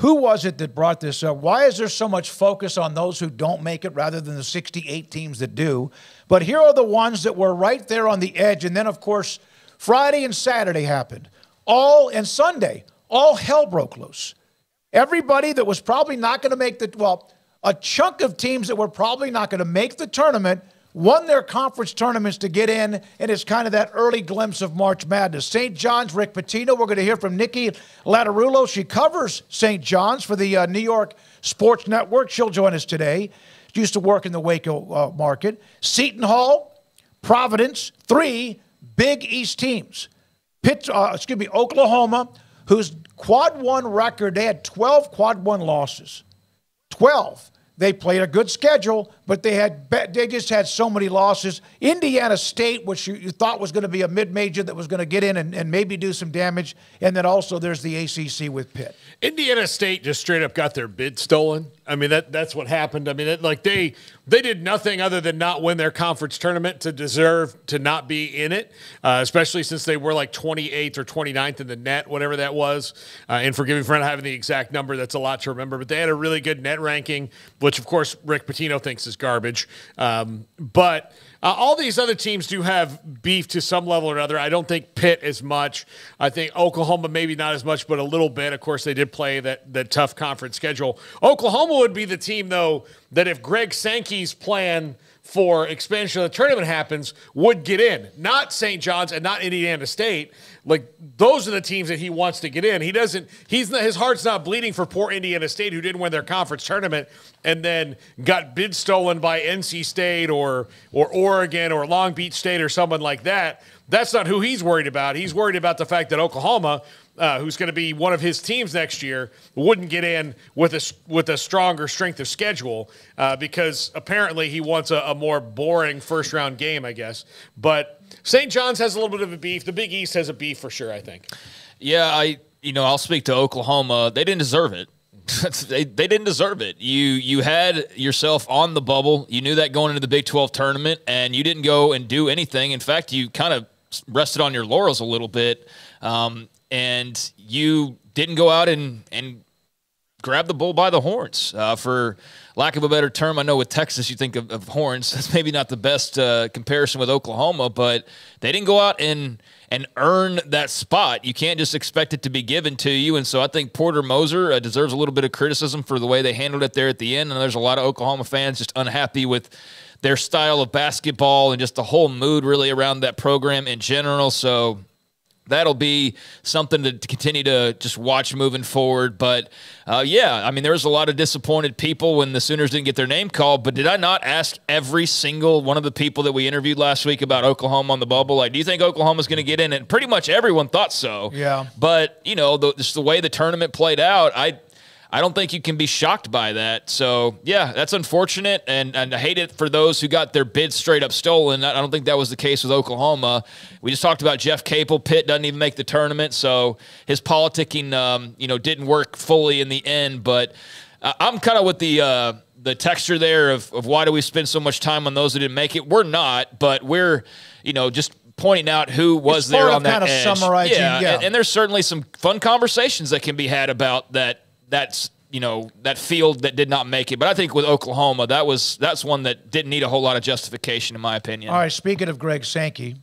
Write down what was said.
Who was it that brought this up? Why is there so much focus on those who don't make it rather than the 68 teams that do? But here are the ones that were right there on the edge. And then, of course, Friday and Saturday happened. And Sunday, all hell broke loose. Everybody that was probably not going to make a chunk of teams that were probably not going to make the tournament won their conference tournaments to get in, and it's kind of that early glimpse of March Madness. St. John's, Rick Pitino, we're going to hear from Nikki Lattarulo. She covers St. John's for the New York Sports Network. She'll join us today. She used to work in the Waco market. Seton Hall, Providence, 3 Big East teams. Oklahoma, whose quad 1 record, they had 12 quad 1 losses. 12. They played a good schedule, but they just had so many losses. Indiana State, which you thought was going to be a mid-major that was going to get in and maybe do some damage. And then also there's the ACC with Pitt. Indiana State just straight up got their bid stolen. I mean, that's what happened. I mean, they did nothing other than not win their conference tournament to deserve to not be in it, especially since they were like 28th or 29th in the net, whatever that was. And forgive me for not having the exact number. That's a lot to remember. But they had a really good net ranking, which, of course, Rick Pitino thinks is garbage. But all these other teams do have beef to some level or another. I don't think Pitt as much. I think Oklahoma maybe not as much, but a little bit. Of course, they did play that tough conference schedule. Oklahoma would be the team, though, that if Greg Sankey's plan for expansion of the tournament happens, would get in. Not St. John's and not Indiana State. Like, those are the teams that he wants to get in. His heart's not bleeding for poor Indiana State, who didn't win their conference tournament and then got bid stolen by NC State or Oregon or Long Beach State or someone like that. That's not who he's worried about. He's worried about the fact that Oklahoma, who's going to be one of his teams next year, wouldn't get in with a stronger strength of schedule because apparently he wants a more boring first-round game, I guess. But St. John's has a little bit of a beef. The Big East has a beef for sure, I think. Yeah, I'll speak to Oklahoma. They didn't deserve it. they didn't deserve it. You had yourself on the bubble. You knew that going into the Big 12 tournament, and you didn't go and do anything. In fact, you kind of rested on your laurels a little bit, and you didn't go out and grab the bull by the horns. For lack of a better term, I know with Texas you think of horns. That's maybe not the best comparison with Oklahoma, but they didn't go out and earn that spot. You can't just expect it to be given to you. And so I think Porter Moser deserves a little bit of criticism for the way they handled it there at the end. And there's a lot of Oklahoma fans just unhappy with their style of basketball and just the whole mood really around that program in general. So that'll be something to continue to just watch moving forward. But, yeah, I mean, there was a lot of disappointed people when the Sooners didn't get their name called. But did I not ask every single one of the people that we interviewed last week about Oklahoma on the bubble, like, do you think Oklahoma's going to get in? And pretty much everyone thought so. Yeah. But, just the way the tournament played out, I don't think you can be shocked by that. So, yeah, that's unfortunate, and I hate it for those who got their bids straight up stolen. I don't think that was the case with Oklahoma. We just talked about Jeff Capel. Pitt doesn't even make the tournament, so his politicking, didn't work fully in the end. But I'm kind of with the texture there of why do we spend so much time on those that didn't make it? We're not, but we're, just pointing out who was there on that edge. Summarizing, yeah. And there's certainly some fun conversations that can be had about that field that did not make it. But I think with Oklahoma, that's one that didn't need a whole lot of justification, in my opinion. All right, speaking of Greg Sankey,